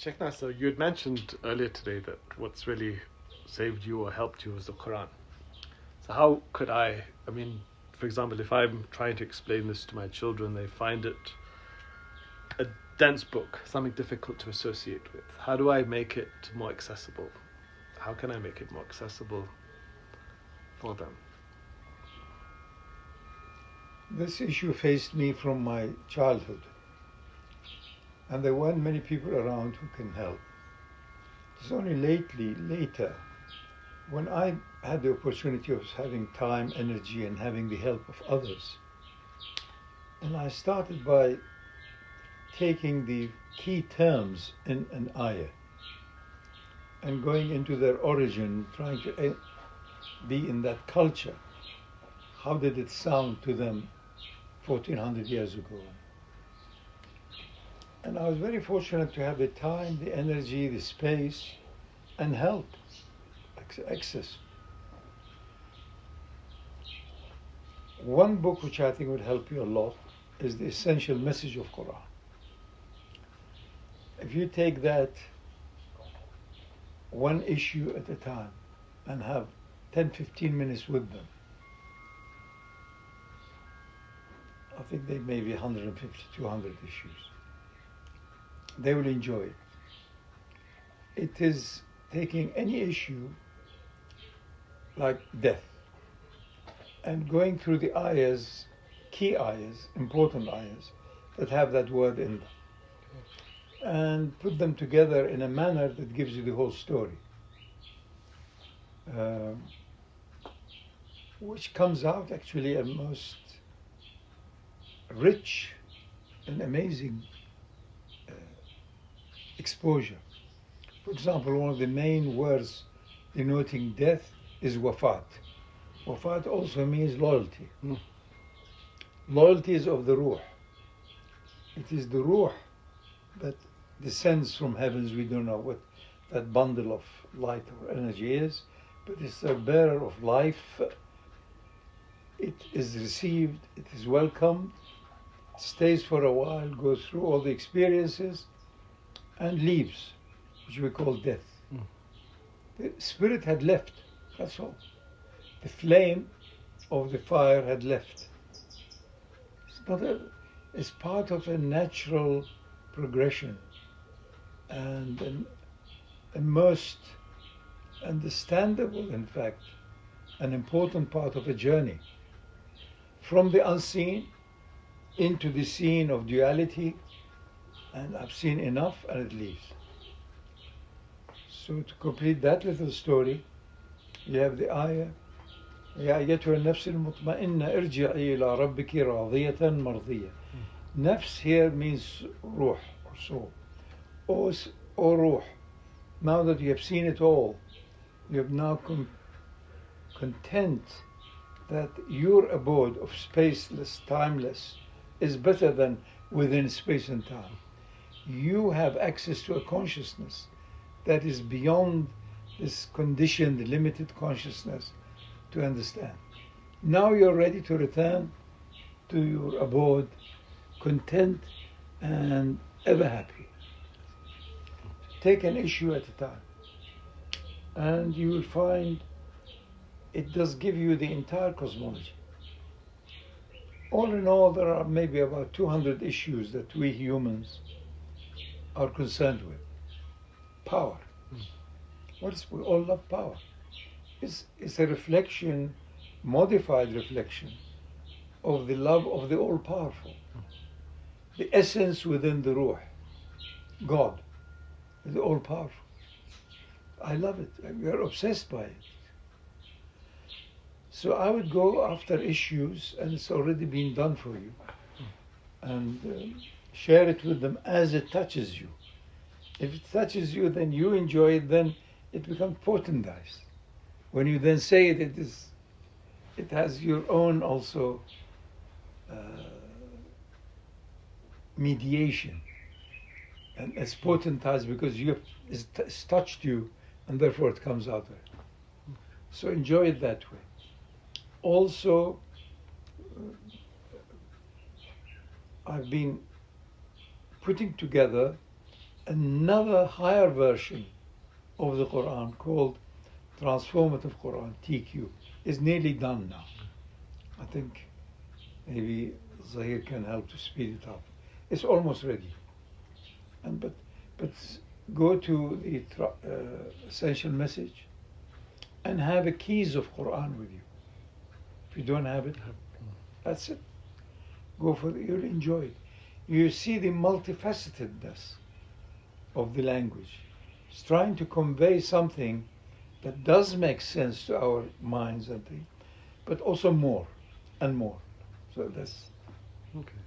Sheikh Nasser, you had mentioned earlier today that what's really saved you or helped you was the Quran. So how could I mean, for example, if I'm trying to explain this to my children, they find it a dense book, something difficult to associate with. How do I make it more accessible? How can I make it more accessible for them? This issue faced me from my childhood, and there weren't many people around who can help. It's only later, when I had the opportunity of having time, energy, and having the help of others, and I started by taking the key terms in an ayah and going into their origin, trying to be in that culture. How did it sound to them 1400 years ago? And I was very fortunate to have the time, the energy, the space, and help, access. One book which I think would help you a lot is The Essential Message of Quran. If you take that one issue at a time and have 10-15 minutes with them, I think there may be 150, 200 issues. They will enjoy it. It is taking any issue like death and going through the ayahs, key ayahs, important ayahs that have that word in them, and put them together in a manner that gives you the whole story, which comes out actually a most rich and amazing exposure. For example, one of the main words denoting death is wafat. Wafat also means loyalty. Loyalty is of the ruh. It is the ruh that descends from heavens. We don't know what that bundle of light or energy is, but it's a bearer of life. It is received, it is welcomed, stays for a while, goes through all the experiences, and leaves, which we call death. The spirit had left, that's all. The flame of the fire had left. It's part of a natural progression and a most understandable, in fact, an important part of a journey from the unseen into the scene of duality, and I've seen enough, and it leaves. So to complete that little story, you have the ayah, يا أيتها النفس المطمئنة ارجعي إلى ربك راضية مرضية. Nafs here means ruh or soul. O ruh, now that you have seen it all, you have now content that your abode of spaceless, timeless, is better than within space and time. You have access to a consciousness that is beyond this conditioned, limited consciousness to understand. Now you're ready to return to your abode, content and ever happy. Take an issue at a time, and you will find it does give you the entire cosmology. All in all, there are maybe about 200 issues that we humans are concerned with. Power. We all love power. It's a reflection, modified reflection, of the love of the all-powerful. The essence within the ruh, God, the all-powerful. I love it. We are obsessed by it. So I would go after issues, and it's already been done for you, and share it with them as it touches you. If it touches you, then you enjoy it, then it becomes potentized. When you then say it, it has your own also mediation, and it's potentized because it's touched you, and therefore it comes out there. So enjoy it that way. Also, I've been putting together another higher version of the Quran called Transformative Quran, TQ, is nearly done now. I think maybe Zahir can help to speed it up. It's almost ready. But go to the essential message and have a keys of Quran with you. If you don't have it, that's it. Go for it. You'll enjoy it. You see the multifacetedness of the language. It's trying to convey something that does make sense to our minds and things, but also more and more. So that's Okay.